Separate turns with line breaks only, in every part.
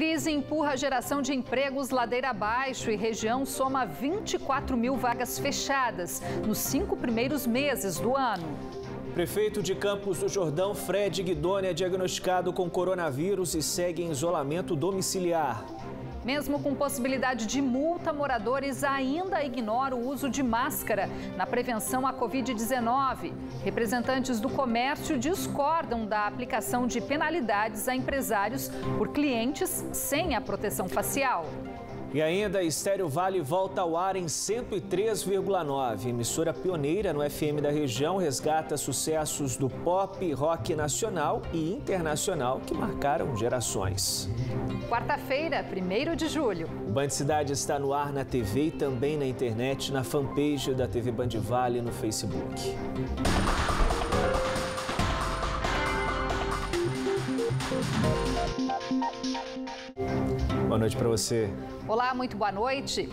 Crise empurra a geração de empregos ladeira abaixo e região soma 24 mil vagas fechadas nos 5 primeiros meses do ano.
Prefeito de Campos do Jordão, Fred Guidoni, é diagnosticado com coronavírus e segue em isolamento domiciliar.
Mesmo com possibilidade de multa, moradores ainda ignoram o uso de máscara na prevenção à Covid-19. Representantes do comércio discordam da aplicação de penalidades a empresários por clientes sem a proteção facial.
E ainda, Estéreo Vale volta ao ar em 103,9. Emissora pioneira no FM da região, resgata sucessos do pop, rock nacional e internacional que marcaram gerações.
Quarta-feira, 1º de julho.
O Band Cidade está no ar na TV e também na internet, na fanpage da TV Band Vale no Facebook. Boa noite para você.
Olá, muito boa noite.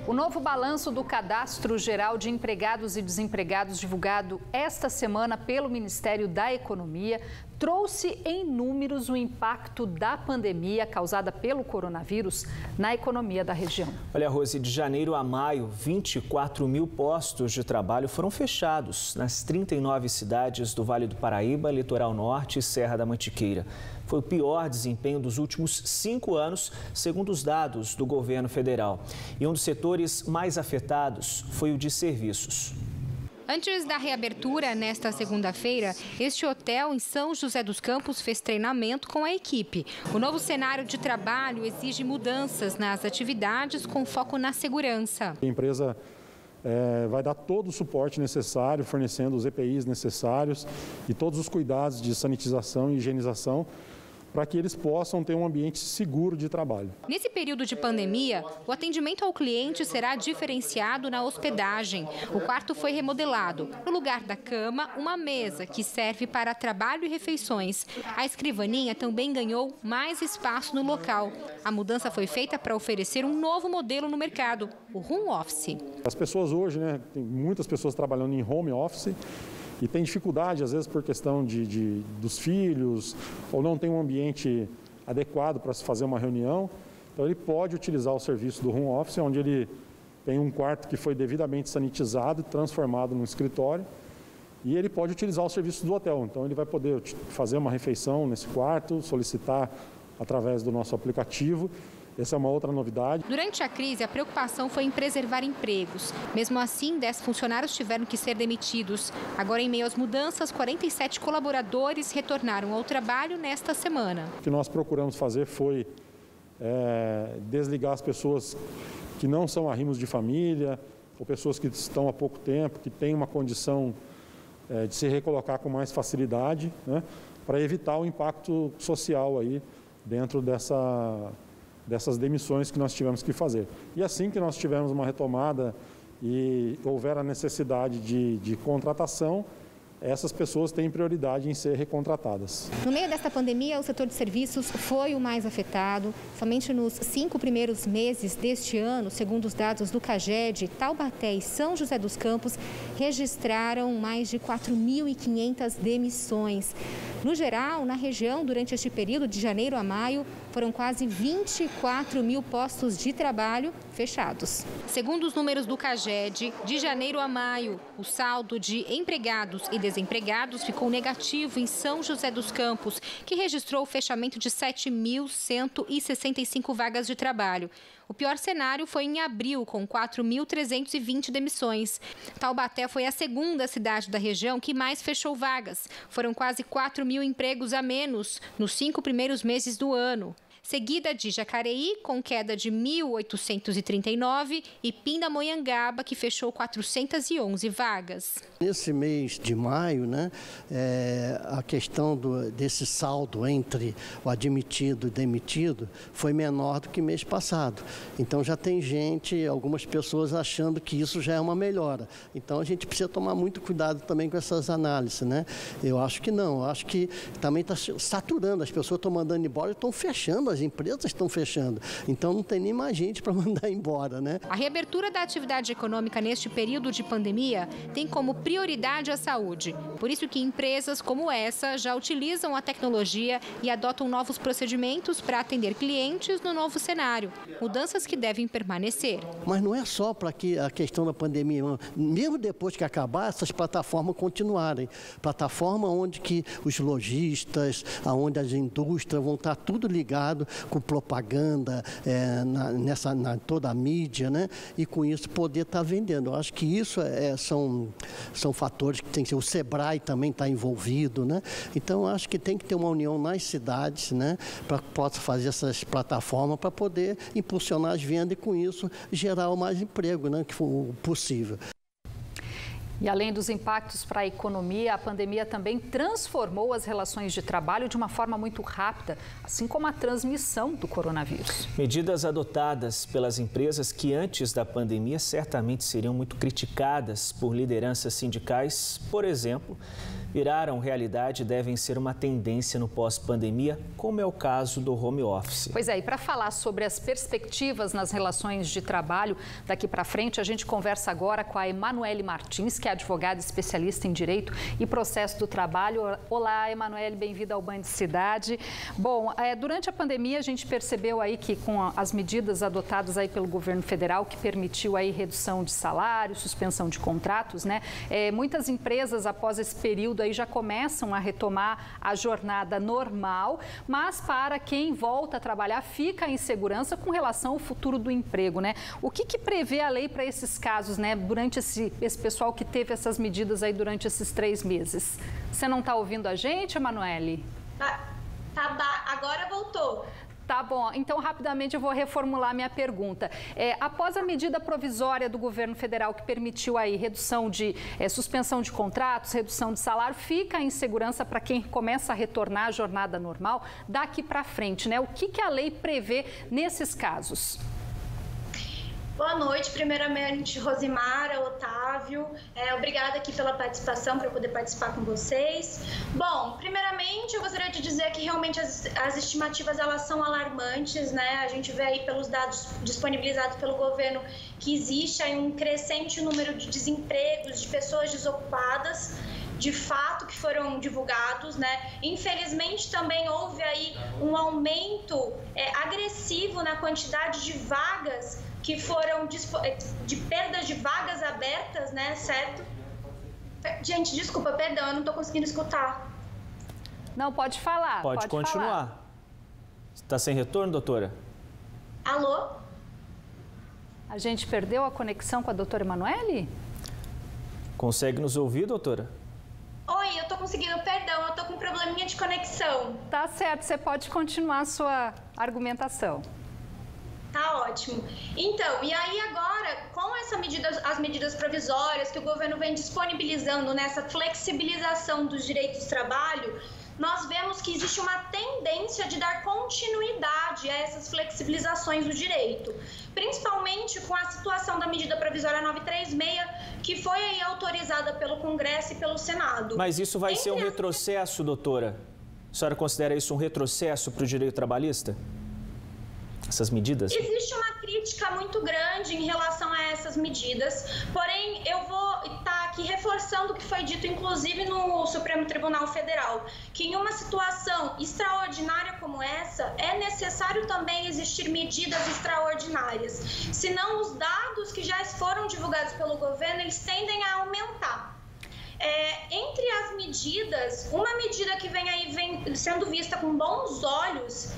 O novo balanço do Cadastro Geral de Empregados e Desempregados, divulgado esta semana pelo Ministério da Economia, trouxe em números o impacto da pandemia causada pelo coronavírus na economia da região.
Olha, Rose, de janeiro a maio, 24 mil postos de trabalho foram fechados nas 39 cidades do Vale do Paraíba, Litoral Norte e Serra da Mantiqueira. Foi o pior desempenho dos últimos 5 anos, segundo os dados do governo federal. E um dos setores mais afetados foi o de serviços.
Antes da reabertura, nesta segunda-feira, este hotel em São José dos Campos fez treinamento com a equipe. O novo cenário de trabalho exige mudanças nas atividades com foco na segurança.
A empresa vai dar todo o suporte necessário, fornecendo os EPIs necessários e todos os cuidados de sanitização e higienização, para que eles possam ter um ambiente seguro de trabalho.
Nesse período de pandemia, o atendimento ao cliente será diferenciado na hospedagem. O quarto foi remodelado. No lugar da cama, uma mesa que serve para trabalho e refeições. A escrivaninha também ganhou mais espaço no local. A mudança foi feita para oferecer um novo modelo no mercado, o home office.
As pessoas hoje, tem muitas pessoas trabalhando em home office, e tem dificuldade, às vezes, por questão dos filhos, ou não tem um ambiente adequado para se fazer uma reunião. Então, ele pode utilizar o serviço do home office, onde ele tem um quarto que foi devidamente sanitizado e transformado num escritório. E ele pode utilizar o serviço do hotel. Então, ele vai poder fazer uma refeição nesse quarto, solicitar através do nosso aplicativo. Essa é uma outra novidade.
Durante a crise, a preocupação foi em preservar empregos. Mesmo assim, 10 funcionários tiveram que ser demitidos. Agora, em meio às mudanças, 47 colaboradores retornaram ao trabalho nesta semana.
O que nós procuramos fazer foi desligar as pessoas que não são arrimos de família, ou pessoas que estão há pouco tempo, que têm uma condição de se recolocar com mais facilidade, para evitar o impacto social aí dentro dessas demissões que nós tivemos que fazer. E assim que nós tivermos uma retomada e houver a necessidade de contratação, essas pessoas têm prioridade em ser recontratadas.
No meio desta pandemia, o setor de serviços foi o mais afetado. Somente nos 5 primeiros meses deste ano, segundo os dados do CAGED, Taubaté e São José dos Campos registraram mais de 4.500 demissões. No geral, na região, durante este período de janeiro a maio, foram quase 24 mil postos de trabalho fechados. Segundo os números do CAGED, de janeiro a maio, o saldo de empregados e desempregados ficou negativo em São José dos Campos, que registrou o fechamento de 7.165 vagas de trabalho. O pior cenário foi em abril, com 4.320 demissões. Taubaté foi a segunda cidade da região que mais fechou vagas. Foram quase 4 mil empregos a menos nos 5 primeiros meses do ano. Seguida de Jacareí, com queda de 1.839, e Pindamonhangaba, que fechou 411 vagas.
Nesse mês de maio, a questão desse saldo entre o admitido e demitido foi menor do que mês passado. Então já tem algumas pessoas achando que isso já é uma melhora. Então a gente precisa tomar muito cuidado também com essas análises, Eu acho que não, eu acho que também está saturando, as pessoas estão mandando embora e estão fechando fechando, as empresas estão fechando. Então não tem nem mais gente para mandar embora, né?
A reabertura da atividade econômica neste período de pandemia tem como prioridade a saúde. Por isso que empresas como essa já utilizam a tecnologia e adotam novos procedimentos para atender clientes no novo cenário. Mudanças que devem permanecer.
Mas não é só para que a questão da pandemia, mesmo depois que acabar, essas plataformas continuarem. Plataforma onde que os lojistas, onde as indústrias vão estar tudo ligado com propaganda, na toda a mídia, né? E com isso poder estar vendendo. Eu acho que isso são fatores que tem que ser. O Sebrae também está envolvido, né? Então, eu acho que tem que ter uma união nas cidades, né? Para que possa fazer essas plataformas para poder impulsionar as vendas e, com isso, gerar o mais emprego, né? Que for possível.
E além dos impactos para a economia, a pandemia também transformou as relações de trabalho de uma forma muito rápida, assim como a transmissão do coronavírus.
Medidas adotadas pelas empresas que antes da pandemia certamente seriam muito criticadas por lideranças sindicais, por exemplo, viraram realidade e devem ser uma tendência no pós-pandemia, como é o caso do home office.
Pois é, e para falar sobre as perspectivas nas relações de trabalho daqui para frente, a gente conversa agora com a Emanuele Martins, que é advogada especialista em Direito e Processo do Trabalho. Olá, Emanuele, bem-vinda ao Band Cidade. Bom, durante a pandemia a gente percebeu aí que com as medidas adotadas aí pelo governo federal, que permitiu aí redução de salário, suspensão de contratos, né? Muitas empresas após esse período aí já começam a retomar a jornada normal, mas para quem volta a trabalhar fica a insegurança com relação ao futuro do emprego, né? O que prevê a lei para esses casos, né? Durante esse pessoal que teve essas medidas aí durante esses 3 meses. Você não está ouvindo a gente, Emanuele?
Agora voltou.
Tá bom, então rapidamente eu vou reformular minha pergunta. Após a medida provisória do governo federal que permitiu aí redução de suspensão de contratos, redução de salário, fica a insegurança para quem começa a retornar à jornada normal daqui para frente, né? O que a lei prevê nesses casos?
Boa noite, primeiramente Rosimara, Otávio, obrigada aqui pela participação, para eu poder participar com vocês. Bom, primeiramente eu gostaria de dizer que realmente as estimativas elas são alarmantes, né? A gente vê aí pelos dados disponibilizados pelo governo que existe aí um crescente número de desempregos, de pessoas desocupadas, de fato que foram divulgados, né? Infelizmente também houve aí um aumento agressivo na quantidade de vagas que foram de perdas de vagas abertas, né, certo? Gente, desculpa, perdão, eu não estou conseguindo escutar.
Não, pode falar.
Pode continuar. Está sem retorno, doutora?
Alô?
A gente perdeu a conexão com a doutora Emanuele?
Consegue nos ouvir, doutora?
Oi, eu estou conseguindo, perdão, eu estou com um probleminha de conexão.
Tá certo, você pode continuar a sua argumentação.
Tá ótimo. Então, e aí agora, com as medidas provisórias que o governo vem disponibilizando nessa flexibilização dos direitos do trabalho, nós vemos que existe uma tendência de dar continuidade a essas flexibilizações do direito, principalmente com a situação da medida provisória 936, que foi aí autorizada pelo Congresso e pelo Senado.
Mas isso vai ser um retrocesso, doutora? A senhora considera isso um retrocesso para o direito trabalhista? Essas medidas?
Existe uma crítica muito grande em relação a essas medidas, porém eu vou estar aqui reforçando o que foi dito inclusive no Supremo Tribunal Federal, que em uma situação extraordinária como essa, é necessário também existir medidas extraordinárias, senão os dados que já foram divulgados pelo governo, eles tendem a aumentar. Entre as medidas, uma medida que vem sendo vista com bons olhos,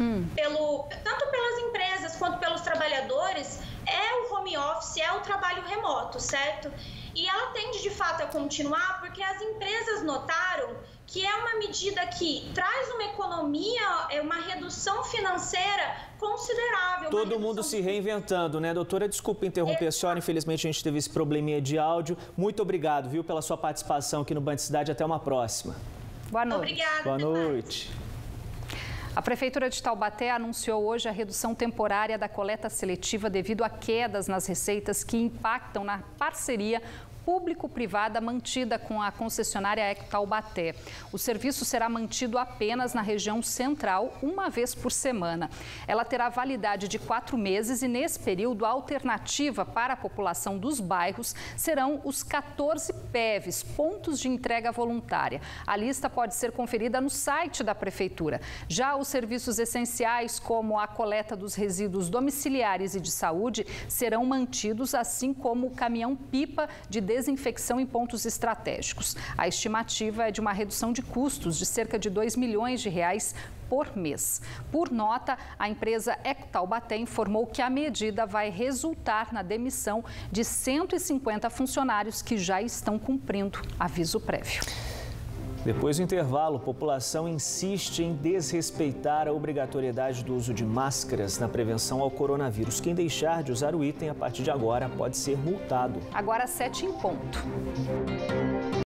tanto pelas empresas quanto pelos trabalhadores, é o home office, é o trabalho remoto, certo? E ela tende de fato a continuar porque as empresas notaram que é uma medida que traz uma economia, uma redução financeira considerável.
Todo mundo se reinventando, né, doutora? Desculpa interromper a senhora, infelizmente a gente teve esse probleminha de áudio. Muito obrigado, viu, pela sua participação aqui no Band Cidade. Até uma próxima.
Boa noite.
Obrigada.
Boa noite.
A Prefeitura de Taubaté anunciou hoje a redução temporária da coleta seletiva devido a quedas nas receitas que impactam na parceria público-privada mantida com a concessionária Eco Taubaté. O serviço será mantido apenas na região central, uma vez por semana. Ela terá validade de 4 meses e, nesse período, a alternativa para a população dos bairros serão os 14 PEVs, pontos de entrega voluntária. A lista pode ser conferida no site da Prefeitura. Já os serviços essenciais, como a coleta dos resíduos domiciliares e de saúde, serão mantidos, assim como o caminhão-pipa de desinfecção em pontos estratégicos. A estimativa é de uma redução de custos de cerca de R$ 2 milhões por mês. Por nota, a empresa Eco Taubaté informou que a medida vai resultar na demissão de 150 funcionários que já estão cumprindo aviso prévio.
Depois do intervalo, a população insiste em desrespeitar a obrigatoriedade do uso de máscaras na prevenção ao coronavírus. Quem deixar de usar o item a partir de agora pode ser multado.
Agora 7 em ponto.